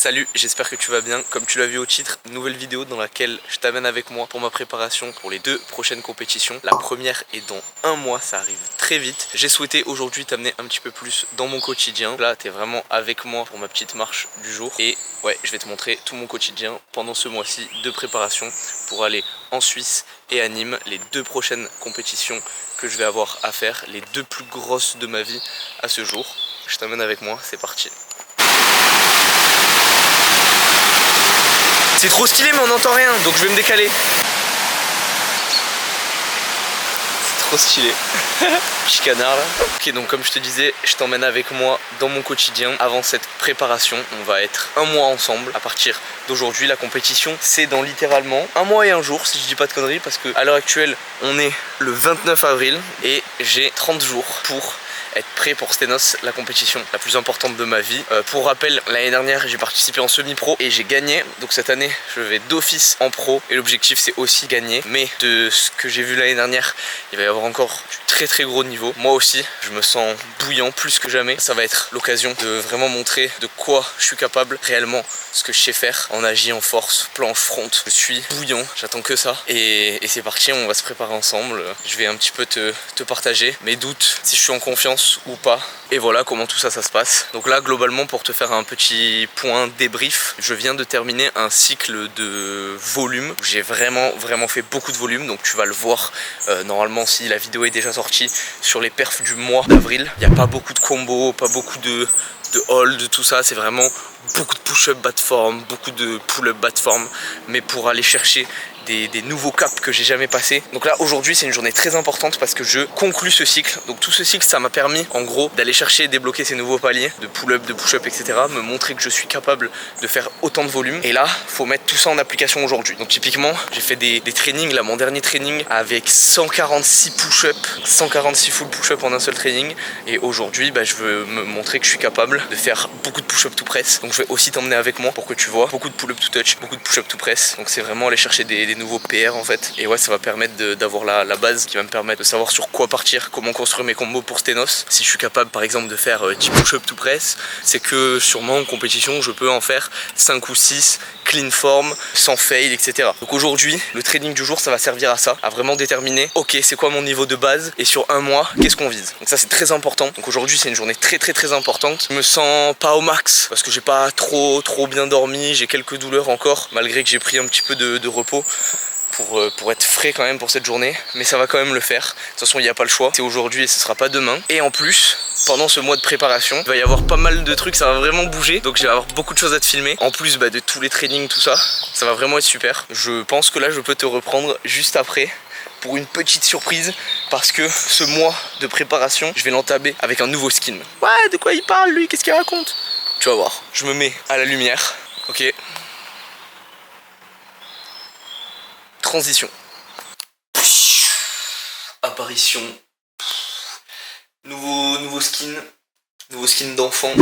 Salut, j'espère que tu vas bien. Comme tu l'as vu au titre, nouvelle vidéo dans laquelle je t'amène avec moi pour ma préparation pour les 2 prochaines compétitions. La première est dans 1 mois, ça arrive très vite. J'ai souhaité aujourd'hui t'amener un petit peu plus dans mon quotidien. Là, t'es vraiment avec moi pour ma petite marche du jour. Et ouais, je vais te montrer tout mon quotidien pendant ce mois-ci de préparation pour aller en Suisse et à Nîmes, les 2 prochaines compétitions que je vais avoir à faire, les 2 plus grosses de ma vie à ce jour. Je t'amène avec moi, c'est parti. C'est trop stylé mais on n'entend rien, donc je vais me décaler. C'est trop stylé. Petit canard là. Ok, donc comme je te disais, je t'emmène avec moi dans mon quotidien. Avant cette préparation, on va être 1 mois ensemble. À partir d'aujourd'hui, la compétition, c'est dans littéralement 1 mois et 1 jour, si je dis pas de conneries, parce que à l'heure actuelle, on est le 29 avril et j'ai 30 jours pour être prêt pour Sténos, la compétition la plus importante de ma vie. Pour rappel, l'année dernière j'ai participé en semi-pro et j'ai gagné, donc cette année je vais d'office en pro et l'objectif c'est aussi gagner. Mais de ce que j'ai vu l'année dernière, il va y avoir encore du très gros niveau. Moi aussi je me sens bouillant plus que jamais. Ça va être l'occasion de vraiment montrer de quoi je suis capable réellement, ce que je sais faire en agi, en force, planche, front. Je suis bouillant, j'attends que ça et c'est parti, on va se préparer ensemble. Je vais un petit peu te partager mes doutes, si je suis en confiance ou pas, et voilà comment tout ça se passe. Donc là globalement, pour te faire un petit point débrief, je viens de terminer un cycle de volume où j'ai vraiment fait beaucoup de volume, donc tu vas le voir normalement si la vidéo est déjà sortie sur les perfs du mois d'avril. Il n'y a pas beaucoup de combos, pas beaucoup de hold, tout ça, c'est vraiment beaucoup de push-up bas de forme, beaucoup de pull-up bas de forme, mais pour aller chercher des nouveaux caps que j'ai jamais passé. Donc là aujourd'hui c'est une journée très importante parce que je conclus ce cycle. Donc tout ce cycle, ça m'a permis en gros d'aller chercher et débloquer ces nouveaux paliers de pull-up, de push-up, etc. Me montrer que je suis capable de faire autant de volume. Et là faut mettre tout ça en application aujourd'hui. Donc typiquement j'ai fait des trainings, là mon dernier training avec 146 push-up, 146 full push-up en un seul training. Et aujourd'hui je veux me montrer que je suis capable de faire beaucoup de push-up to press. Donc je vais aussi t'emmener avec moi pour que tu vois beaucoup de pull-up to touch, beaucoup de push-up to press. Donc c'est vraiment aller chercher des nouveaux PR en fait. Et ouais, ça va permettre d'avoir la base qui va me permettre de savoir sur quoi partir, comment construire mes combos pour Sténos. Si je suis capable par exemple de faire 10 push-up to press, c'est que sûrement en compétition je peux en faire 5 ou 6 clean form, sans fail, etc. Donc aujourd'hui, le training du jour, ça va servir à ça, à vraiment déterminer ok, c'est quoi mon niveau de base et sur 1 mois, qu'est-ce qu'on vise. Donc ça c'est très important. Donc aujourd'hui c'est une journée très importante. Je me sens pas au max parce que j'ai pas trop bien dormi, j'ai quelques douleurs encore malgré que j'ai pris un petit peu de repos pour être frais quand même pour cette journée, mais ça va quand même le faire. De toute façon il n'y a pas le choix, c'est aujourd'hui et ce sera pas demain. Et en plus, pendant ce mois de préparation, il va y avoir pas mal de trucs, ça va vraiment bouger, donc je vais avoir beaucoup de choses à te filmer. En plus de tous les trainings, tout ça, ça va vraiment être super. Je pense que là je peux te reprendre juste après pour une petite surprise, parce que ce mois de préparation, je vais l'entamer avec un nouveau skin. Ouais, de quoi il parle lui? Qu'est-ce qu'il raconte? Tu vas voir, je me mets à la lumière, ok. Transition. Apparition. Nouveau skin. Nouveau skin d'enfant.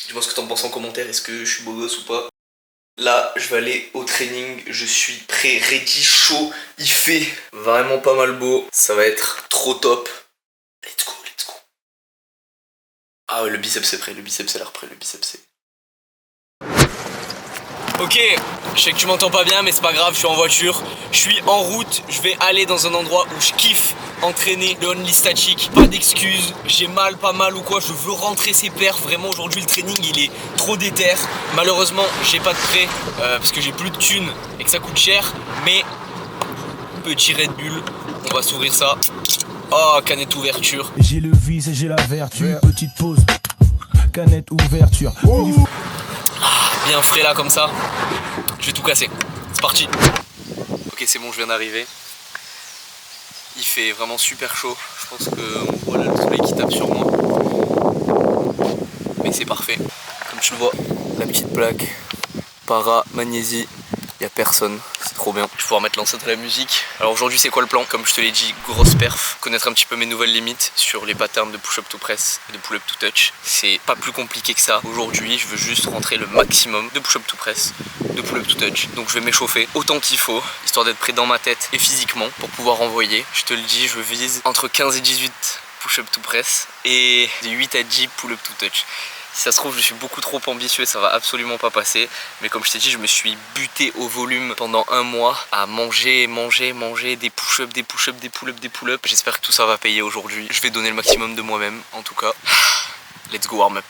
Dis-moi ce que t'en penses en commentaire. Est-ce que je suis beau gosse ou pas? Là, je vais aller au training. Je suis prêt, ready, chaud. Il fait vraiment pas mal beau. Ça va être trop top. Let's go. Ah ouais, le biceps c'est prêt. Le biceps a l'air prêt. Le biceps c'est... Ok, je sais que tu m'entends pas bien mais c'est pas grave, je suis en voiture, je suis en route, je vais aller dans un endroit où je kiffe entraîner le only statique, pas d'excuses, j'ai mal, pas mal ou quoi, je veux rentrer ces perfs, vraiment aujourd'hui le training il est trop déter, malheureusement j'ai pas de prêt parce que j'ai plus de thunes et que ça coûte cher, mais petit Red Bull, on va s'ouvrir ça, oh canette ouverture. J'ai le vice et j'ai la vertu, petite pause, canette ouverture. Bien frais là comme ça, je vais tout casser, c'est parti. Ok c'est bon, je viens d'arriver. Il fait vraiment super chaud, je pense qu'on voit là le soleil qui tape sur moi. Mais c'est parfait, comme tu le vois, la petite plaque, para, magnésie, il n'y a personne, c'est trop bien. Je vais pouvoir mettre l'enceinte à la musique. Alors aujourd'hui c'est quoi le plan? Comme je te l'ai dit, grosse perf, connaître un petit peu mes nouvelles limites sur les patterns de push-up to press et de pull-up to touch. C'est pas plus compliqué que ça. Aujourd'hui je veux juste rentrer le maximum de push-up to press, de pull-up to touch. Donc je vais m'échauffer autant qu'il faut, histoire d'être prêt dans ma tête et physiquement pour pouvoir envoyer. Je te le dis, je vise entre 15 et 18 push-up to press et des 8 à 10 pull-up to touch. Si ça se trouve je suis beaucoup trop ambitieux et ça va absolument pas passer. Mais comme je t'ai dit, je me suis buté au volume pendant un mois à manger, des push-ups, des push-ups, des pull-ups, des pull-ups. J'espère que tout ça va payer aujourd'hui. Je vais donner le maximum de moi-même en tout cas. Let's go warm up.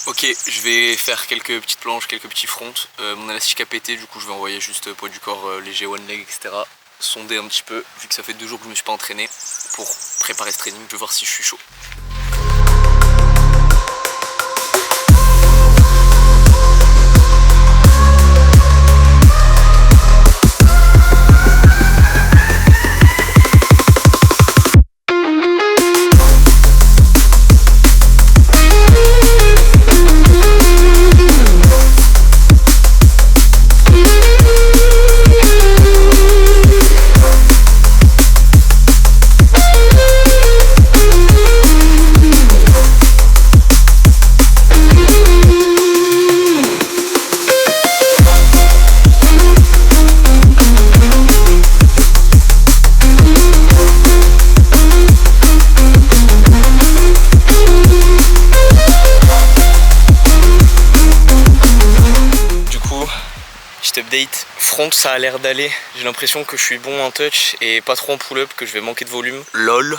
Ok, je vais faire quelques petites planches, quelques petits fronts. Mon élastique a pété, du coup je vais envoyer juste poids du corps léger, one leg, etc. Sonder un petit peu, vu que ça fait 2 jours que je me suis pas entraîné pour préparer ce training. Je vais voir si je suis chaud. Update. Front ça a l'air d'aller, j'ai l'impression que je suis bon en touch et pas trop en pull-up, que je vais manquer de volume. LOL.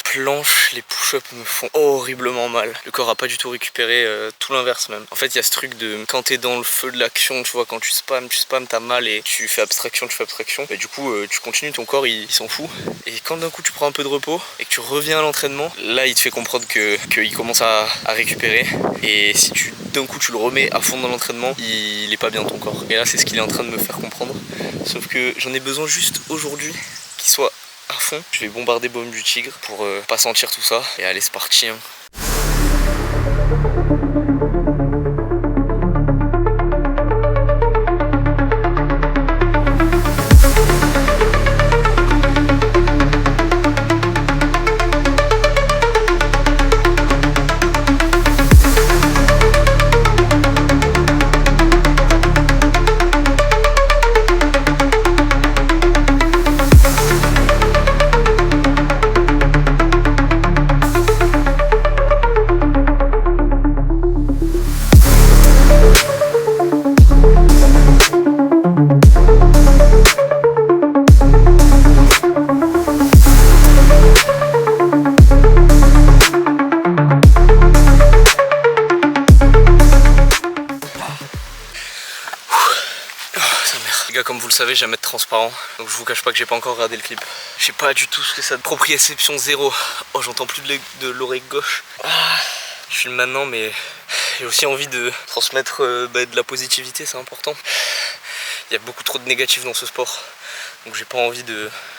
Planche, les push-ups me font horriblement mal. Le corps a pas du tout récupéré, tout l'inverse même. En fait il y a ce truc de quand t'es dans le feu de l'action, tu vois, quand tu spams, t'as mal et tu fais abstraction, et du coup tu continues, ton corps il s'en fout. Et quand d'un coup tu prends un peu de repos et que tu reviens à l'entraînement, là il te fait comprendre qu'il commence à récupérer. Et si d'un coup tu le remets à fond dans l'entraînement, il est pas bien ton corps. Et là c'est ce qu'il est en train de me faire comprendre. Sauf que j'en ai besoin juste aujourd'hui qu'il soit à fond. Je vais bombarder Baume du Tigre pour pas sentir tout ça. Et allez, c'est parti hein. Comme vous le savez, j'aime être transparent, donc je vous cache pas que j'ai pas encore regardé le clip. Je sais pas du tout ce que ça... Proprioception 0. Oh, j'entends plus de l'oreille gauche. Je filme maintenant, mais j'ai aussi envie de transmettre de la positivité, c'est important. Il y a beaucoup trop de négatifs dans ce sport, donc j'ai pas envie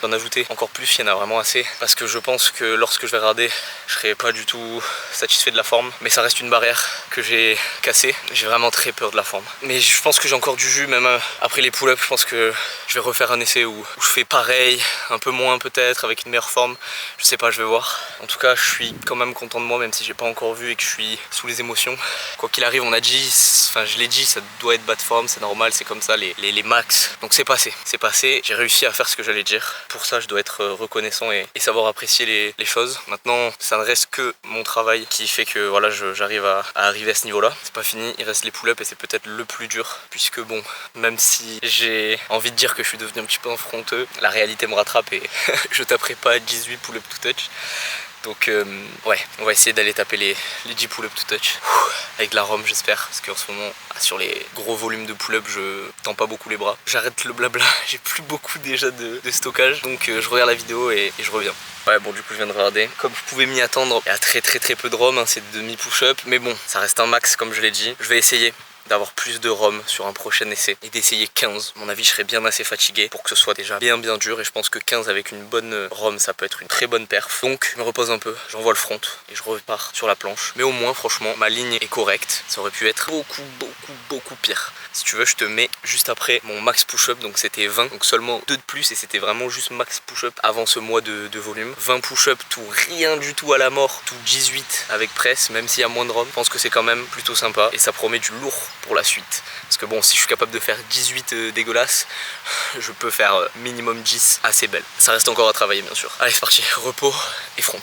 d'en ajouter encore plus, il y en a vraiment assez. Parce que je pense que lorsque je vais regarder, je serai pas du tout satisfait de la forme. Mais ça reste une barrière que j'ai cassée. J'ai vraiment très peur de la forme. Mais je pense que j'ai encore du jus, même après les pull-ups. Je pense que je vais refaire un essai où je fais pareil, un peu moins peut-être, avec une meilleure forme. Je sais pas, je vais voir. En tout cas, je suis quand même content de moi, même si j'ai pas encore vu et que je suis sous les émotions. Quoi qu'il arrive, on a dit, enfin je l'ai dit, ça doit être bas de forme, c'est normal, c'est comme ça les max. Donc c'est passé, j'ai réussi à faire ce que j'allais dire. Pour ça je dois être reconnaissant et savoir apprécier les choses. Maintenant ça ne reste que mon travail qui fait que voilà, j'arrive à arriver à ce niveau là. C'est pas fini, il reste les pull-ups et c'est peut-être le plus dur, puisque bon, même si j'ai envie de dire que je suis devenu un petit peu affronteux, la réalité me rattrape et je taperai pas 18 pull-up to touch. Donc ouais, on va essayer d'aller taper les 10 pull-up to touch avec de la ROM, j'espère, parce qu'en ce moment sur les gros volumes de pull-up je tends pas beaucoup les bras. J'arrête le blabla, j'ai plus beaucoup déjà de stockage, donc je regarde la vidéo et je reviens. Ouais, bon, du coup je viens de regarder. Comme je pouvais m'y attendre, il y a très peu de ROM, hein, c'est demi push-up, mais bon, ça reste un max comme je l'ai dit. Je vais essayer d'avoir plus de rhum sur un prochain essai et d'essayer 15. À mon avis, je serais bien assez fatigué pour que ce soit déjà bien dur et je pense que 15 avec une bonne rhum, ça peut être une très bonne perf. Donc, je me repose un peu, j'envoie le front et je repars sur la planche. Mais au moins, franchement, ma ligne est correcte. Ça aurait pu être beaucoup pire. Si tu veux, je te mets juste après mon max push-up, donc c'était 20, donc seulement 2 de plus et c'était vraiment juste max push-up avant ce mois de volume. 20 push-up, tout rien du tout à la mort, tout 18 avec presse, même s'il y a moins de rhum. Je pense que c'est quand même plutôt sympa et ça promet du lourd pour la suite. Parce que bon, si je suis capable de faire 18 dégueulasses, je peux faire minimum 10 assez belles. Ça reste encore à travailler bien sûr. Allez, c'est parti, repos et front.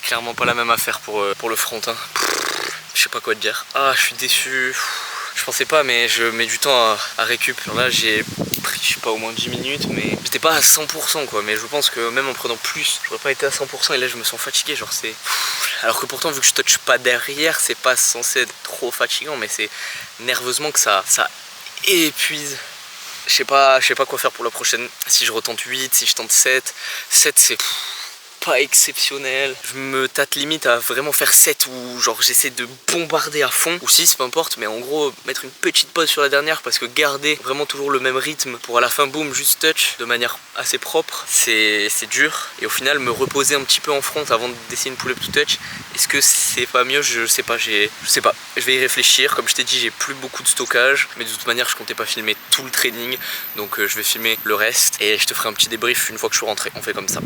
Clairement pas la même affaire pour le front, hein. Je sais pas quoi te dire. Ah, je suis déçu. Je pensais pas, mais je mets du temps à récup. Là, j'ai pris, je sais pas, au moins 10 minutes, mais j'étais pas à 100% quoi. Mais je pense que même en prenant plus, j'aurais pas été à 100% et là, je me sens fatigué. Genre, c'est. Alors que pourtant, vu que je touche pas derrière, c'est pas censé être trop fatigant, mais c'est nerveusement que ça épuise. Je sais pas quoi faire pour la prochaine. Si je retente 8, si je tente 7. 7, c'est pas exceptionnel. Je me tâte limite à vraiment faire 7 où genre j'essaie de bombarder à fond, ou 6, peu importe, mais en gros mettre une petite pause sur la dernière parce que garder vraiment toujours le même rythme pour à la fin boum juste touch de manière assez propre, c'est dur. Et au final me reposer un petit peu en front avant d'essayer une pull-up to touch, est-ce que c'est pas mieux? Je sais pas, je vais y réfléchir. Comme je t'ai dit, j'ai plus beaucoup de stockage, mais de toute manière je comptais pas filmer tout le training, donc je vais filmer le reste et je te ferai un petit débrief une fois que je suis rentré. On fait comme ça.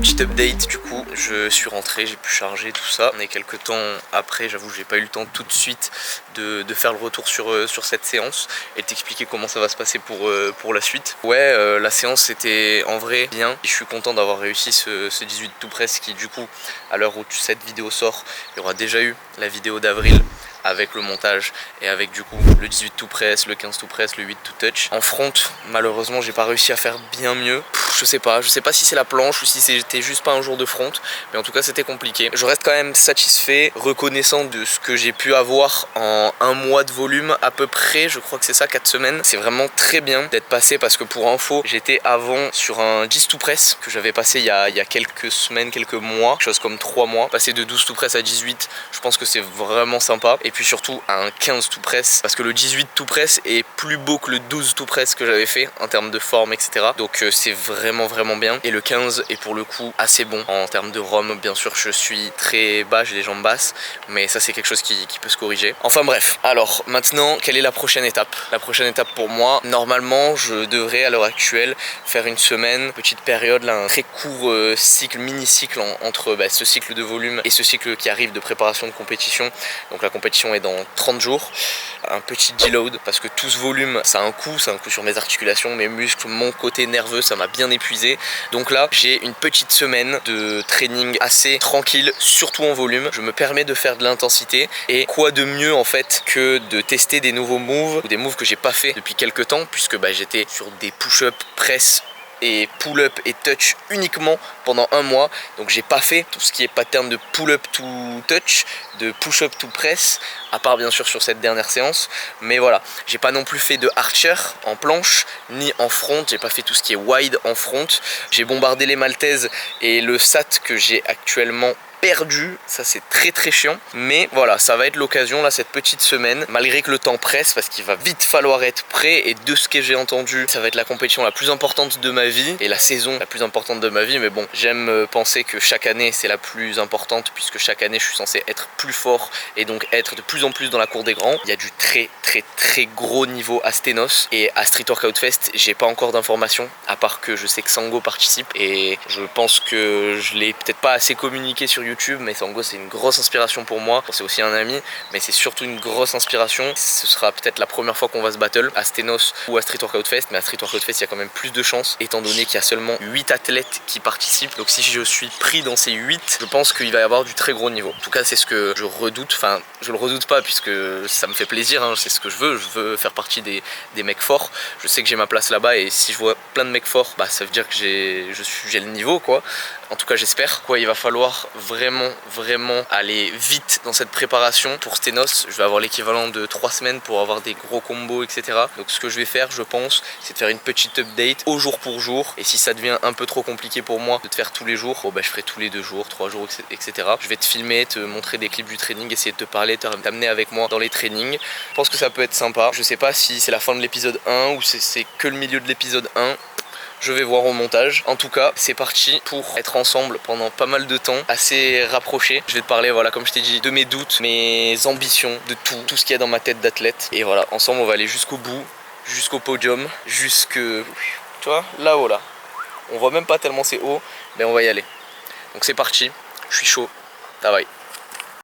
Petit update, du coup je suis rentré, j'ai pu charger tout ça. On est quelques temps après, j'avoue j'ai pas eu le temps tout de suite de faire le retour sur cette séance et t'expliquer comment ça va se passer pour la suite. Ouais, la séance était en vrai bien et je suis content d'avoir réussi ce 18 tout press qui du coup à l'heure où cette vidéo sort, il y aura déjà eu la vidéo d'avril avec le montage et avec du coup le 18 tout press, le 15 tout press, le 8 tout touch. En front, malheureusement j'ai pas réussi à faire bien mieux. Je sais pas si c'est la planche ou si c'était juste pas un jour de front, mais en tout cas c'était compliqué. Je reste quand même satisfait, reconnaissant de ce que j'ai pu avoir en un mois de volume à peu près, je crois que c'est ça, 4 semaines. C'est vraiment très bien d'être passé parce que pour info, j'étais avant sur un 10 tout press que j'avais passé il y a quelques semaines, quelques mois, quelque chose comme 3 mois. Passer de 12 tout press à 18, je pense que c'est vraiment sympa. Et puis surtout à un 15 tout press parce que le 18 tout press est plus beau que le 12 tout press que j'avais fait en termes de forme, etc. Donc c'est vraiment bien. Et le 15 est pour le coup assez bon en termes de rhum. Bien sûr je suis très bas, j'ai les jambes basses, mais ça c'est quelque chose qui peut se corriger. Enfin bref, alors maintenant quelle est la prochaine étape? La prochaine étape pour moi, normalement je devrais à l'heure actuelle faire une semaine, petite période là, un très court cycle, mini cycle entre ce cycle de volume et ce cycle qui arrive de préparation de compétition. Donc la compétition est dans 30 jours. Un petit deal deload parce que tout ce volume ça a un coût sur mes articulations, mes muscles, mon côté nerveux, ça m'a bien épuisé. Donc là j'ai une petite semaine de training assez tranquille, surtout en volume. Je me permets de faire de l'intensité et quoi de mieux en fait que de tester des nouveaux moves ou des moves que j'ai pas fait depuis quelques temps, puisque j'étais sur des push-up, press et pull-up et touch uniquement pendant un mois. Donc j'ai pas fait tout ce qui est pattern de pull-up to touch, de push-up to press, à part bien sûr sur cette dernière séance. Mais voilà, j'ai pas non plus fait de archer en planche ni en front, j'ai pas fait tout ce qui est wide en front. J'ai bombardé les maltaises et le sat que j'ai actuellement perdu, ça c'est très chiant, mais voilà, ça va être l'occasion là cette petite semaine, malgré que le temps presse parce qu'il va vite falloir être prêt. Et de ce que j'ai entendu, ça va être la compétition la plus importante de ma vie et la saison la plus importante de ma vie. Mais bon, j'aime penser que chaque année c'est la plus importante, puisque chaque année je suis censé être plus fort et donc être de plus en plus dans la cour des grands. Il y a du très gros niveau à Stenos, et à Street Workout Fest j'ai pas encore d'informations, à part que je sais que Sango participe et je pense que je l'ai peut-être pas assez communiqué sur YouTube, mais Sango c'est une grosse inspiration pour moi. C'est aussi un ami, mais c'est surtout une grosse inspiration. Ce sera peut-être la première fois qu'on va se battle à Stenos ou à Street Workout Fest, mais à Street Workout Fest il y a quand même plus de chances, étant donné qu'il y a seulement 8 athlètes qui participent. Donc si je suis pris dans ces 8, je pense qu'il va y avoir du très gros niveau. En tout cas c'est ce que je redoute, enfin je le redoute pas puisque ça me fait plaisir, hein. C'est ce que je veux faire partie des mecs forts. Je sais que j'ai ma place là-bas, et si je vois plein de mecs forts, ça veut dire que j'ai le niveau quoi. En tout cas j'espère. Il va falloir vraiment aller vite dans cette préparation pour Stenos. Je vais avoir l'équivalent de 3 semaines pour avoir des gros combos, etc. Donc ce que je vais faire, je pense, c'est de faire une petite update au jour pour jour. Et si ça devient un peu trop compliqué pour moi de te faire tous les jours, je ferai tous les 2 jours, 3 jours, etc. Je vais te filmer, te montrer des clips du training, essayer de te parler, t'amener avec moi dans les trainings. Je pense que ça peut être sympa. Je sais pas si c'est la fin de l'épisode 1 ou c'est que le milieu de l'épisode 1. Je vais voir au montage. En tout cas, c'est parti pour être ensemble pendant pas mal de temps, assez rapprochés. Je vais te parler, voilà, comme je t'ai dit, de mes doutes, mes ambitions, de tout ce qu'il y a dans ma tête d'athlète. Et voilà, ensemble, on va aller jusqu'au bout, jusqu'au podium, tu vois, là-haut, là. On voit même pas tellement c'est haut, mais on va y aller. Donc c'est parti, je suis chaud, ça va.